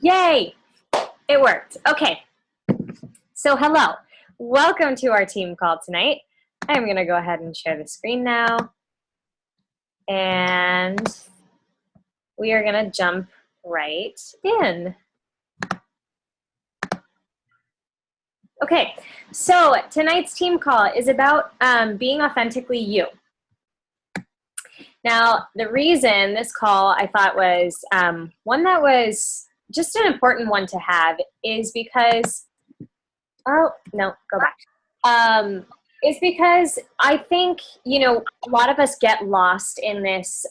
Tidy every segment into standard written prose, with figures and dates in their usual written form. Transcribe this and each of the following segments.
Yay! It worked. Okay. So hello. Welcome to our team call tonight. I'm going to go ahead and share the screen now. And we are going to jump right in. Okay, so tonight's team call is about being authentically you. Now, the reason this call I thought was one that was just an important one to have is because, oh, no, go back. Is because I think, a lot of us get lost in this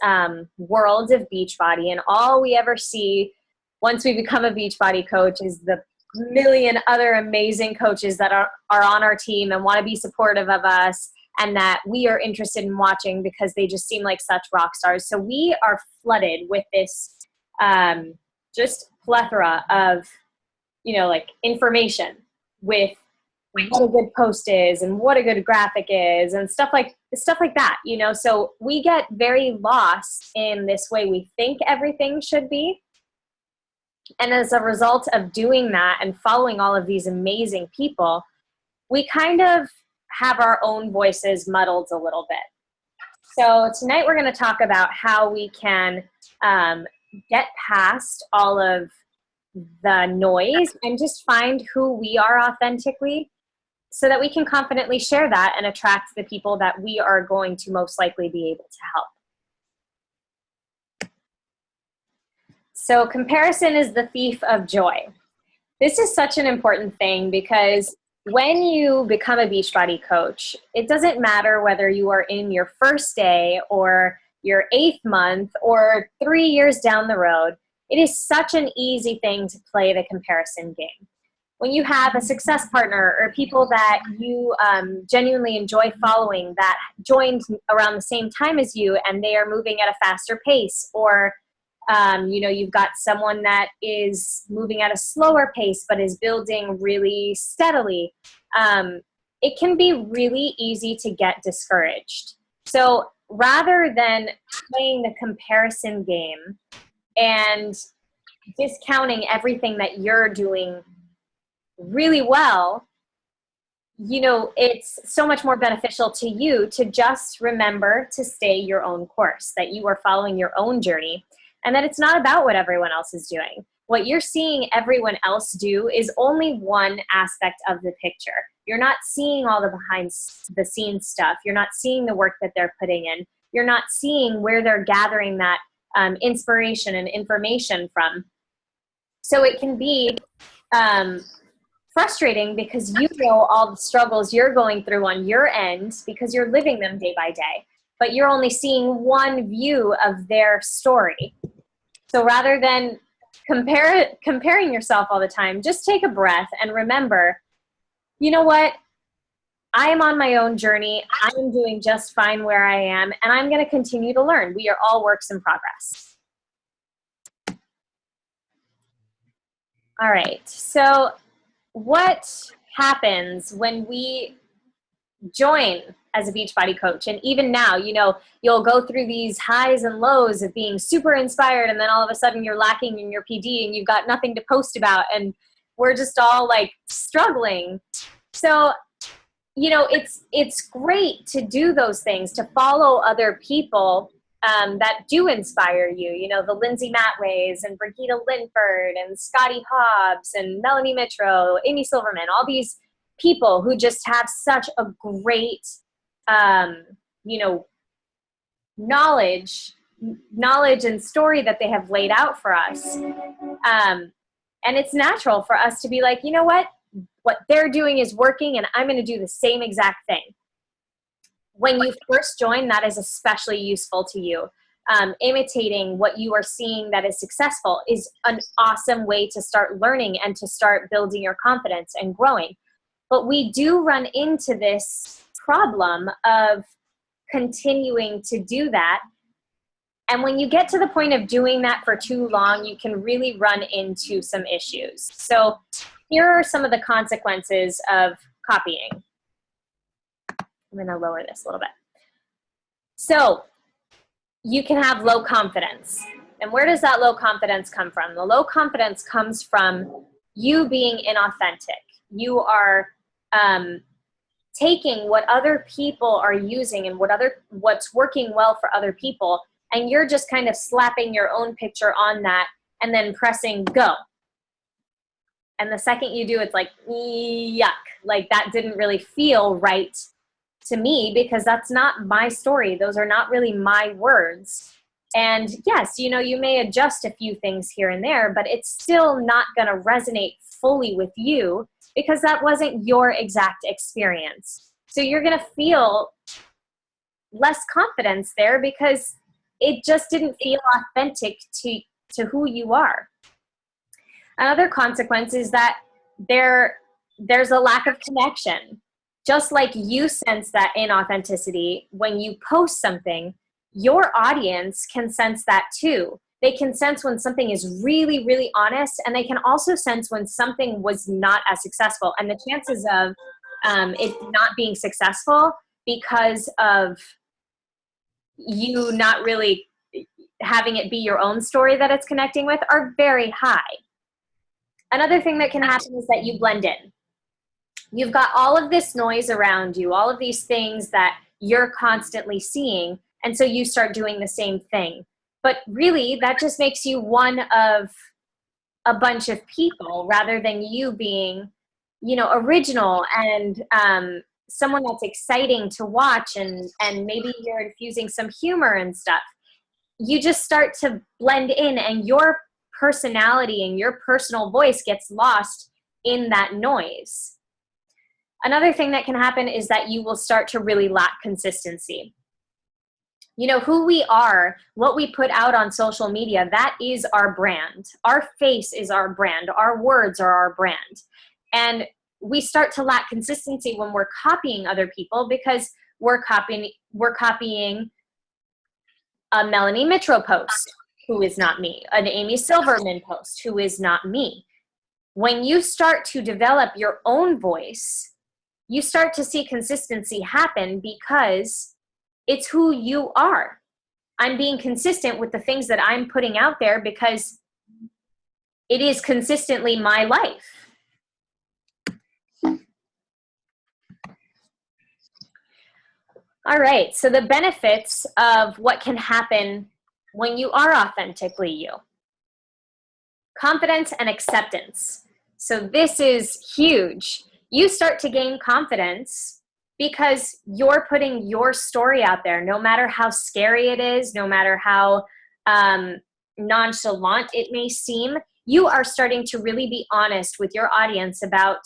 world of Beachbody, and all we ever see once we become a Beachbody coach is the million other amazing coaches that are on our team and want to be supportive of us and that we are interested in watching because they just seem like such rock stars. So we are flooded with this just plethora of, information with what a good post is and what a good graphic is and stuff like that, So we get very lost in this way we think everything should be. And as a result of doing that and following all of these amazing people, we kind of have our own voices muddled a little bit. So tonight we're going to talk about how we can get past all of the noise and just find who we are authentically so that we can confidently share that and attract the people that we are going to most likely be able to help. So comparison is the thief of joy. This is such an important thing because when you become a Beachbody coach, it doesn't matter whether you are in your first day or your 8th month or 3 years down the road. It is such an easy thing to play the comparison game. When you have a success partner or people that you genuinely enjoy following that joined around the same time as you and they are moving at a faster pace, or you've got someone that is moving at a slower pace but is building really steadily, it can be really easy to get discouraged. So rather than playing the comparison game and discounting everything that you're doing really well, it's so much more beneficial to you to just remember to stay your own course, that you are following your own journey, and that it's not about what everyone else is doing. What you're seeing everyone else do is only one aspect of the picture. You're not seeing all the behind the scenes stuff. You're not seeing the work that they're putting in. You're not seeing where they're gathering that inspiration and information from. So it can be frustrating because you know all the struggles you're going through on your end because you're living them day by day, but you're only seeing one view of their story. So rather than comparing yourself all the time, just take a breath and remember, you know what? I am on my own journey. I am doing just fine where I am, and I'm going to continue to learn. We are all works in progress. All right. So what happens when we join as a Beachbody coach? And even now, you'll go through these highs and lows of being super inspired, and then all of a sudden you're lacking in your PD and you've got nothing to post about, and we're just all like struggling. So, it's great to do those things, to follow other people that do inspire you, the Lindsay Matways and Brigitte Linford and Scotty Hobbs and Melanie Mitro, Amy Silverman, all these people who just have such a great, knowledge and story that they have laid out for us. And it's natural for us to be like, you know what they're doing is working, and I'm going to do the same exact thing. When you first join, that is especially useful to you. Imitating what you are seeing that is successful is an awesome way to start learning and to start building your confidence and growing. But we do run into this problem of continuing to do that. And when you get to the point of doing that for too long, you can really run into some issues. So here are some of the consequences of copying. I'm going to lower this a little bit. So you can have low confidence. And where does that low confidence come from? The low confidence comes from you being inauthentic. You are taking what other people are using and what's working well for other people, and you're just kind of slapping your own picture on that and then pressing go. And the second you do, it's like, yuck, like that didn't really feel right to me because that's not my story. Those are not really my words. And yes, you know, you may adjust a few things here and there, but it's still not going to resonate fully with you because that wasn't your exact experience. So you're going to feel less confidence there because it just didn't feel authentic to who you are. Another consequence is that there's a lack of connection. Just like you sense that inauthenticity when you post something, your audience can sense that too. They can sense when something is really, really honest, and they can also sense when something was not as successful. And the chances of it not being successful because of you not really having it be your own story that it's connecting with are very high. Another thing that can happen is that you blend in. You've got all of this noise around you, all of these things that you're constantly seeing, and so you start doing the same thing. But really, that just makes you one of a bunch of people rather than you being, you know, original and someone that's exciting to watch, and maybe you're infusing some humor and stuff. You just start to blend in, and your personality and your personal voice gets lost in that noise. Another thing that can happen is that you will start to really lack consistency. You know, who we are, what we put out on social media, that is our brand. Our face is our brand. Our words are our brand. And we start to lack consistency when we're copying other people because we're copying a Melanie Mitro post, who is not me, an Amy Silverman post, who is not me. When you start to develop your own voice, you start to see consistency happen because it's who you are. I'm being consistent with the things that I'm putting out there because it is consistently my life. All right, so the benefits of what can happen when you are authentically you. Confidence and acceptance. So this is huge. You start to gain confidence because you're putting your story out there, no matter how scary it is, no matter how nonchalant it may seem. You are starting to really be honest with your audience about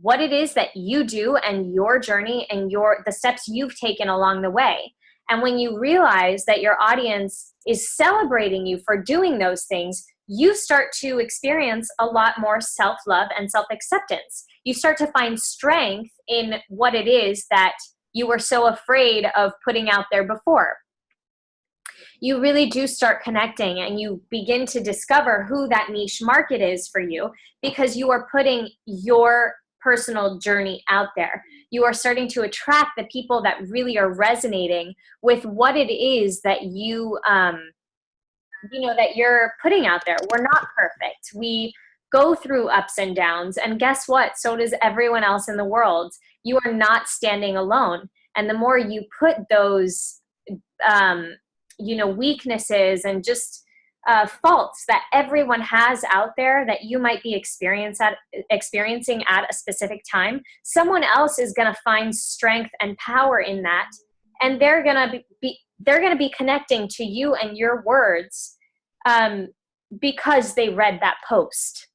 what it is that you do and your journey and the steps you've taken along the way. And when you realize that your audience is celebrating you for doing those things, you start to experience a lot more self-love and self-acceptance. You start to find strength in what it is that you were so afraid of putting out there before. You really do start connecting, and you begin to discover who that niche market is for you because you are putting your personal journey out there. You are starting to attract the people that really are resonating with what it is that you know, that you're putting out there. We're not perfect. We go through ups and downs, and guess what? So does everyone else in the world. You are not standing alone. And the more you put those, you know, weaknesses and just faults that everyone has out there that you might be experiencing at a specific time, someone else is going to find strength and power in that, and they're going to be connecting to you and your words because they read that post.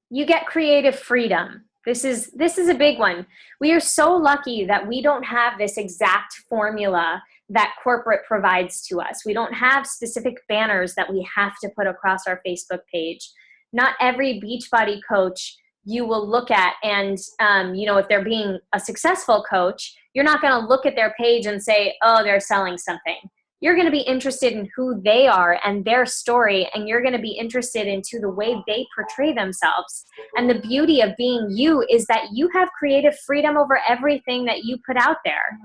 You get creative freedom. This is a big one. We are so lucky that we don't have this exact formula that corporate provides to us. We don't have specific banners that we have to put across our Facebook page. Not every Beachbody coach you will look at, and you know, if they're being a successful coach, you're not going to look at their page and say, oh, they're selling something. You're going to be interested in who they are and their story, and you're going to be interested into the way they portray themselves. And the beauty of being you is that you have creative freedom over everything that you put out there.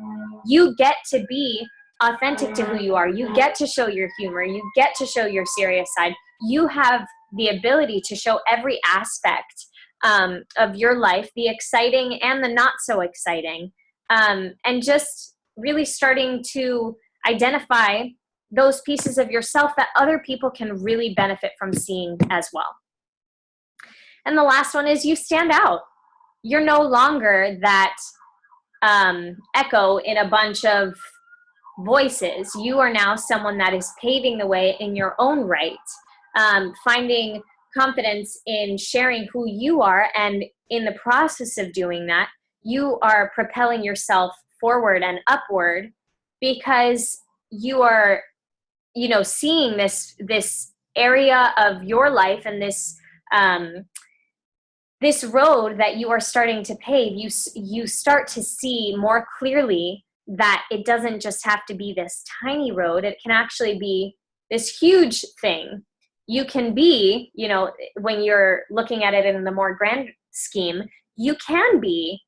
You get to be authentic to who you are. You get to show your humor. You get to show your serious side. You have the ability to show every aspect of your life, the exciting and the not so exciting, and just really starting to identify those pieces of yourself that other people can really benefit from seeing as well. And the last one is you stand out. You're no longer that echo in a bunch of voices. You are now someone that is paving the way in your own right, finding confidence in sharing who you are, and in the process of doing that, you are propelling yourself forward and upward because you are, seeing this area of your life and this road that you are starting to pave. You start to see more clearly that it doesn't just have to be this tiny road. It can actually be this huge thing. You can be, when you're looking at it in the more grand scheme, you can be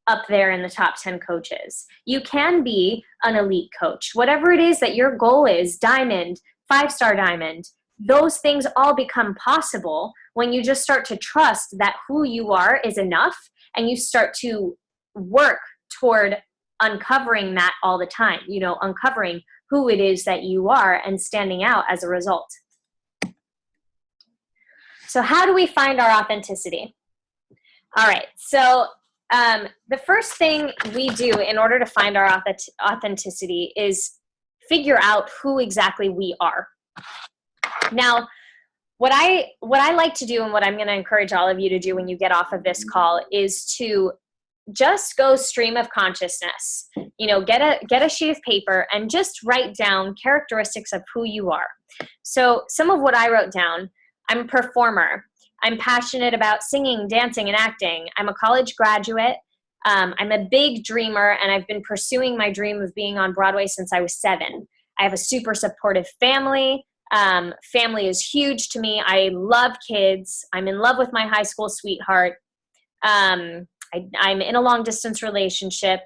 up there in the top 10 coaches. You can be an elite coach. Whatever it is that your goal is, diamond, 5-star diamond, those things all become possible when you just start to trust that who you are is enough, and you start to work toward uncovering that all the time, uncovering who it is that you are and standing out as a result. So how do we find our authenticity? All right, so the first thing we do in order to find our authenticity is figure out who exactly we are. Now, what I like to do, and what I'm going to encourage all of you to do when you get off of this call, is to just go stream of consciousness. Get a sheet of paper and just write down characteristics of who you are. So some of what I wrote down: I'm a performer. I'm passionate about singing, dancing, and acting. I'm a college graduate. I'm a big dreamer, and I've been pursuing my dream of being on Broadway since I was 7. I have a super supportive family. Family is huge to me. I love kids. I'm in love with my high school sweetheart. I'm in a long distance relationship.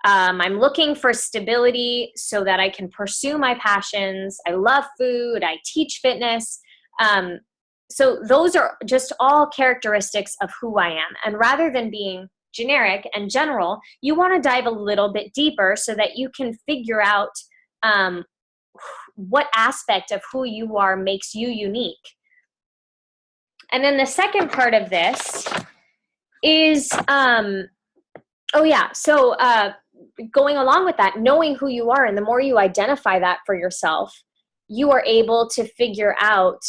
I'm looking for stability so that I can pursue my passions. I love food. I teach fitness. So those are just all characteristics of who I am. And rather than being generic and general, you want to dive a little bit deeper so that you can figure out what aspect of who you are makes you unique. And then the second part of this is, going along with that, knowing who you are, and the more you identify that for yourself, you are able to figure out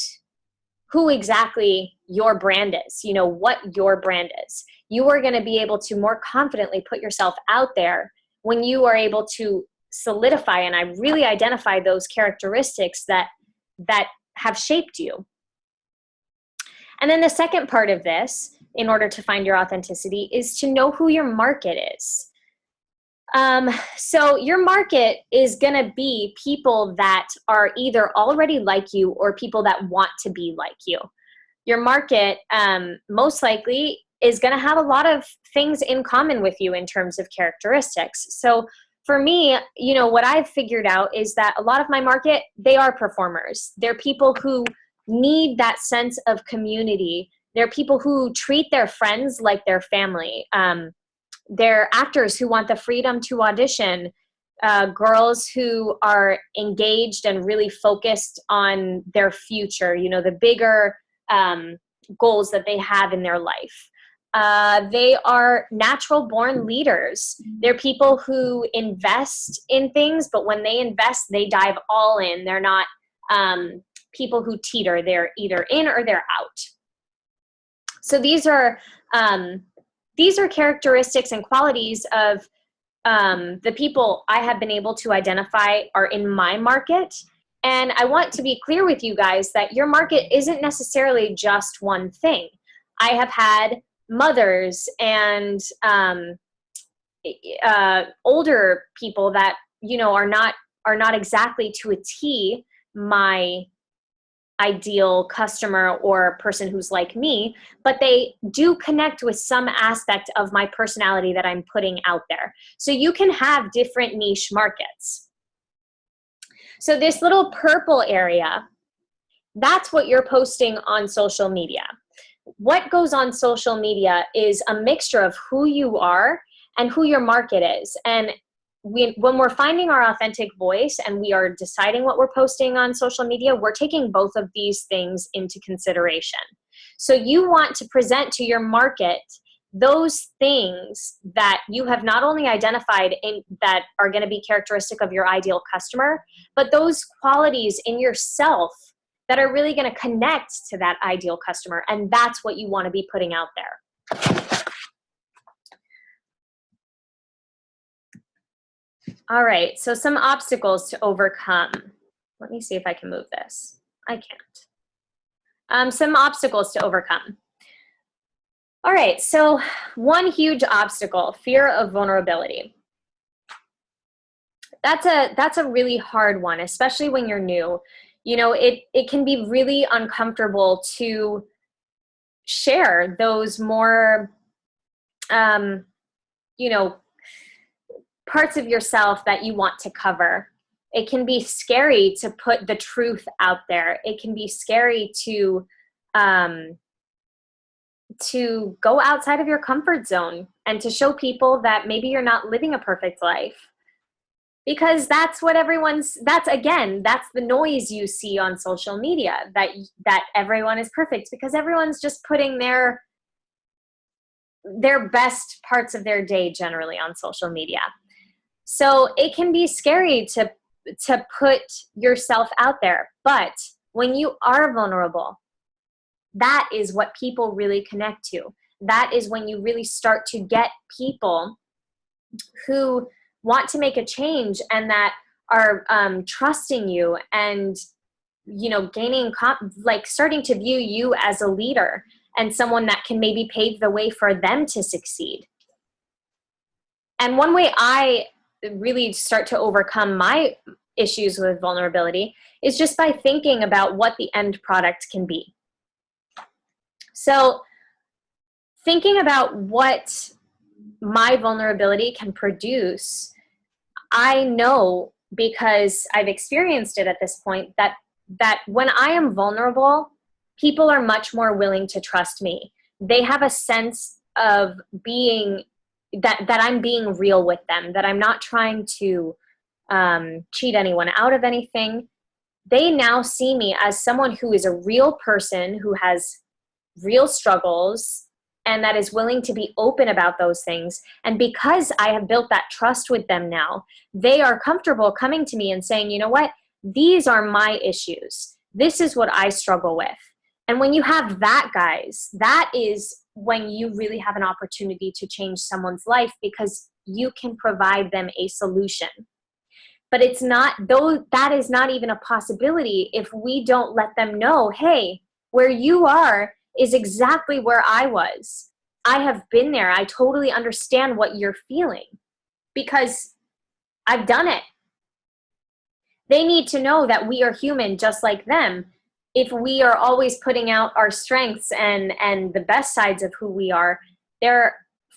who exactly your brand is, what your brand is. You are going to be able to more confidently put yourself out there when you are able to solidify and I really identify those characteristics that have shaped you. And then the second part of this, in order to find your authenticity, is to know who your market is. So your market is going to be people that are either already like you or people that want to be like you. Your market most likely is going to have a lot of things in common with you in terms of characteristics. So for me, what I've figured out is that a lot of my market, they are performers. They're people who need that sense of community. They're people who treat their friends like their family. They're actors who want the freedom to audition, girls who are engaged and really focused on their future, the bigger goals that they have in their life. They are natural born leaders. They're people who invest in things, but when they invest, they dive all in. They're not people who teeter. They're either in or they're out. So these are characteristics and qualities of the people I have been able to identify are in my market. And I want to be clear with you guys that your market isn't necessarily just one thing. I have had mothers and older people that are not exactly to a T my ideal customer or person who's like me, but they do connect with some aspect of my personality that I'm putting out there. So you can have different niche markets. So this little purple area, that's what you're posting on social media. What goes on social media is a mixture of who you are and who your market is. And when we're finding our authentic voice and we are deciding what we're posting on social media, we're taking both of these things into consideration. So you want to present to your market those things that you have not only identified that are going to be characteristic of your ideal customer, but those qualities in yourself that are really going to connect to that ideal customer. And that's what you want to be putting out there. All right, so some obstacles to overcome. Let me see if I can move this. I can't. Some obstacles to overcome. All right, so one huge obstacle, fear of vulnerability. That's a really hard one, especially when you're new. You know, it can be really uncomfortable to share those more, you know, parts of yourself that you want to cover. It can be scary to put the truth out there. It can be scary to go outside of your comfort zone and to show people that maybe you're not living a perfect life. Because that's what that's the noise you see on social media, that everyone is perfect, because everyone's just putting their best parts of their day generally on social media. So it can be scary to put yourself out there. But when you are vulnerable, that is what people really connect to. That is when you really start to get people who want to make a change and that are trusting you and, you know, starting to view you as a leader and someone that can maybe pave the way for them to succeed. And one way I really start to overcome my issues with vulnerability is just by thinking about what the end product can be. So thinking about what my vulnerability can produce, I know, because I've experienced it at this point, that when I am vulnerable, people are much more willing to trust me. They have a sense of being that I'm being real with them, that I'm not trying to cheat anyone out of anything. They now see me as someone who is a real person, who has real struggles, and that is willing to be open about those things. And because I have built that trust with them now, they are comfortable coming to me and saying, you know what, these are my issues. This is what I struggle with. And when you have that, guys, that is when you really have an opportunity to change someone's life, because you can provide them a solution. But it's not, though, that is not even a possibility if we don't let them know, hey, where you are is exactly where I was. I have been there. I totally understand what you're feeling because I've done it. They need to know that we are human just like them. If we are always putting out our strengths and the best sides of who we are, they're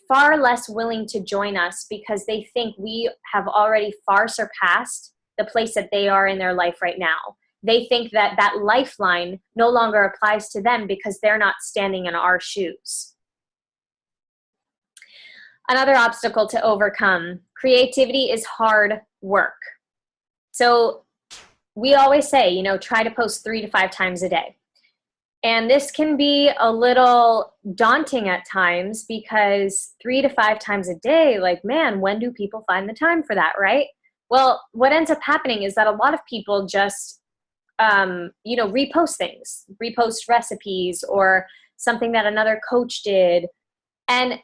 far less willing to join us because they think we have already far surpassed the place that they are in their life right now. They think that that lifeline no longer applies to them because they're not standing in our shoes. Another obstacle to overcome, creativity is hard work. So we always say, you know, try to post 3 to 5 times a day. And this can be a little daunting at times because 3 to 5 times a day, like, man, when do people find the time for that, right? Well, what ends up happening is that a lot of people just repost things, repost recipes or something that another coach did. And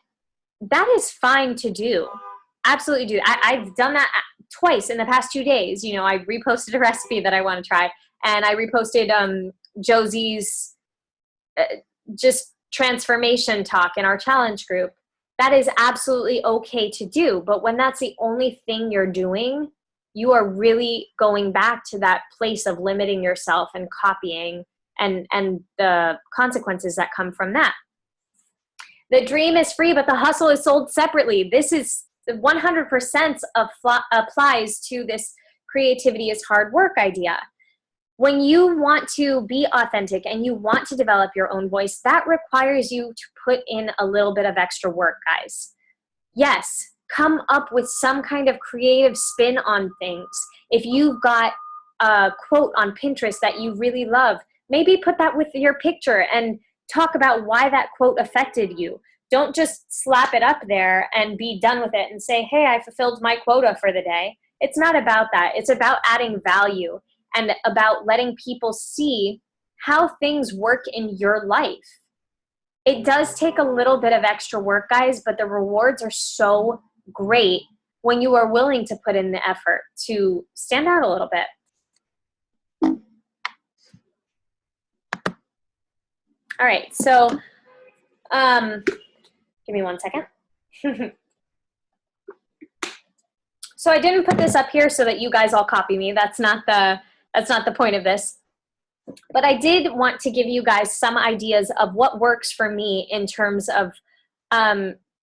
that is fine to do. Absolutely do. I've done that twice in the past 2 days. You know, I reposted a recipe that I want to try, and I reposted Josie's just transformation talk in our challenge group. That is absolutely okay to do. But when that's the only thing you're doing, you are really going back to that place of limiting yourself and copying and the consequences that come from that. The dream is free, but the hustle is sold separately. This is 100% applies to this creativity is hard work idea. When you want to be authentic and you want to develop your own voice, that requires you to put in a little bit of extra work, guys. Yes, come up with some kind of creative spin on things. If you've got a quote on Pinterest that you really love, maybe put that with your picture and talk about why that quote affected you. Don't just slap it up there and be done with it and say, hey, I fulfilled my quota for the day. It's not about that. It's about adding value and about letting people see how things work in your life. It does take a little bit of extra work, guys, but the rewards are so great when you are willing to put in the effort to stand out a little bit. All right, so give me 1 second. So I didn't put this up here so that you guys all copy me. That's not the point of this. But I did want to give you guys some ideas of what works for me in terms of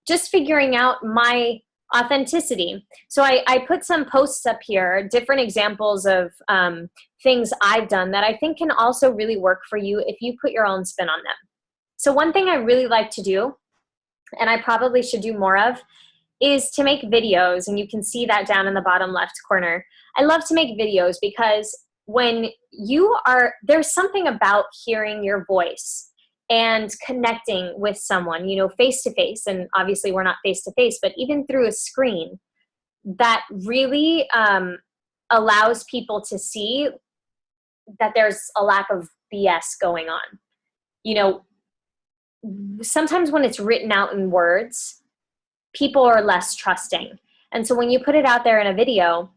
just figuring out my authenticity. So I put some posts up here, different examples of things I've done that I think can also really work for you if you put your own spin on them. So one thing I really like to do, and I probably should do more of, is to make videos, and you can see that down in the bottom left corner. I love to make videos because when there's something about hearing your voice and connecting with someone, face to face, and obviously we're not face to face, but even through a screen, that really allows people to see that there's a lack of BS going on. Sometimes when it's written out in words, people are less trusting. And so when you put it out there in a video,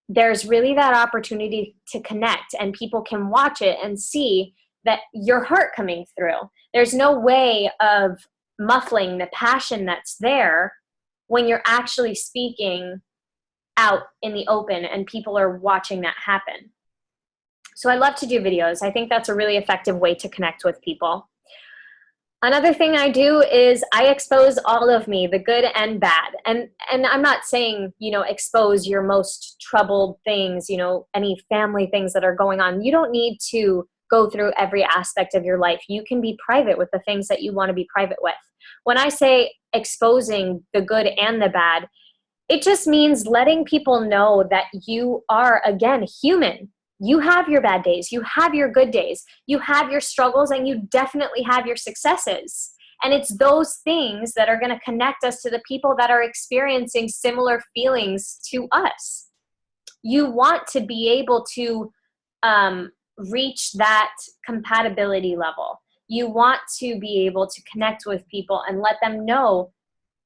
there's really that opportunity to connect, and people can watch it and see that your heart coming through. There's no way of muffling the passion that's there when you're actually speaking out in the open and people are watching that happen. So I love to do videos. I think that's a really effective way to connect with people. Another thing I do is I expose all of me, the good and bad. And I'm not saying, expose your most troubled things, any family things that are going on. You don't need to go through every aspect of your life. You can be private with the things that you want to be private with. When I say exposing the good and the bad, it just means letting people know that you are, again, human. You have your bad days, you have your good days, you have your struggles, and you definitely have your successes. And it's those things that are going to connect us to the people that are experiencing similar feelings to us. You want to be able to reach that compatibility level. You want to be able to connect with people and let them know,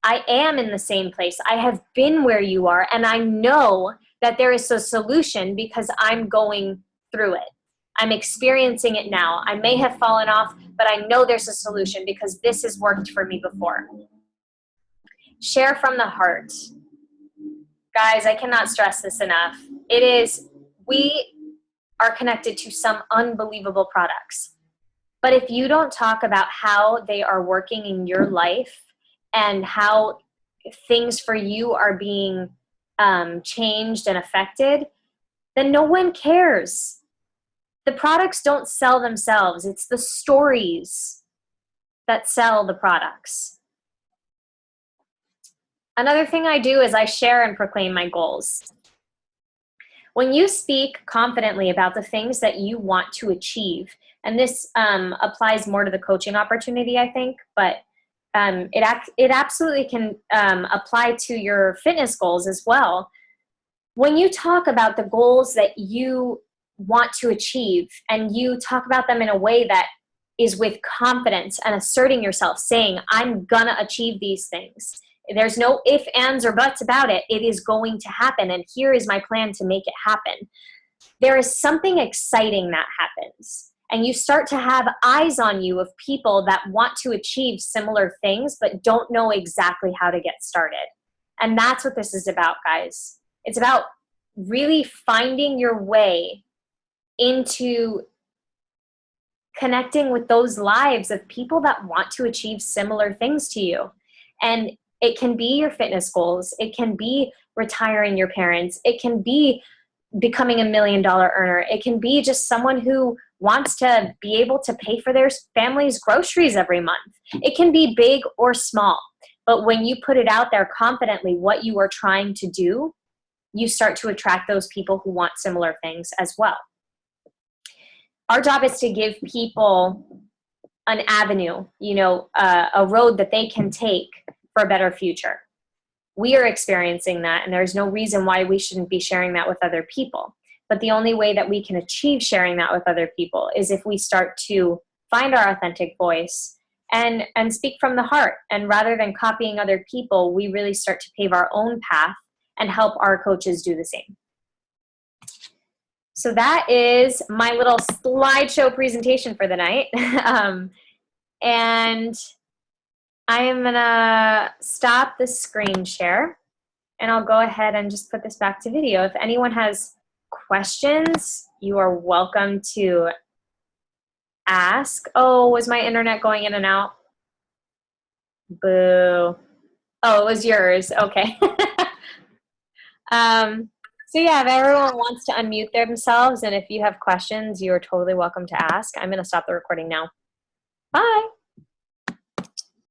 I am in the same place. I have been where you are, and I know that there is a solution because I'm going through it. I'm experiencing it now. I may have fallen off, but I know there's a solution because this has worked for me before. Share from the heart. Guys, I cannot stress this enough. We are connected to some unbelievable products. But if you don't talk about how they are working in your life and how things for you are being changed and affected, then no one cares. The products don't sell themselves. It's the stories that sell the products. Another thing I do is I share and proclaim my goals. When you speak confidently about the things that you want to achieve, and this applies more to the coaching opportunity, I think, but it absolutely can apply to your fitness goals as well. When you talk about the goals that you want to achieve and you talk about them in a way that is with confidence and asserting yourself, saying, I'm gonna achieve these things. There's no ifs, ands, or buts about it. It is going to happen, and here is my plan to make it happen. There is something exciting that happens. And you start to have eyes on you of people that want to achieve similar things but don't know exactly how to get started. And that's what this is about, guys. It's about really finding your way into connecting with those lives of people that want to achieve similar things to you. And it can be your fitness goals. It can be retiring your parents. It can be becoming $1 million earner. It can be just someone who wants to be able to pay for their family's groceries every month. It can be big or small. But when you put it out there confidently, what you are trying to do, you start to attract those people who want similar things as well. Our job is to give people an avenue, a road that they can take for a better future. We are experiencing that, and there's no reason why we shouldn't be sharing that with other people. But the only way that we can achieve sharing that with other people is if we start to find our authentic voice and speak from the heart. And rather than copying other people, we really start to pave our own path and help our coaches do the same. So that is my little slideshow presentation for the night. And I am gonna stop the screen share, and I'll go ahead and just put this back to video. If anyone has questions, you are welcome to ask. Oh, was my internet going in and out? Boo. Oh, it was yours. Okay. So yeah, if everyone wants to unmute themselves, and if you have questions, you are totally welcome to ask. I'm going to stop the recording now. Bye.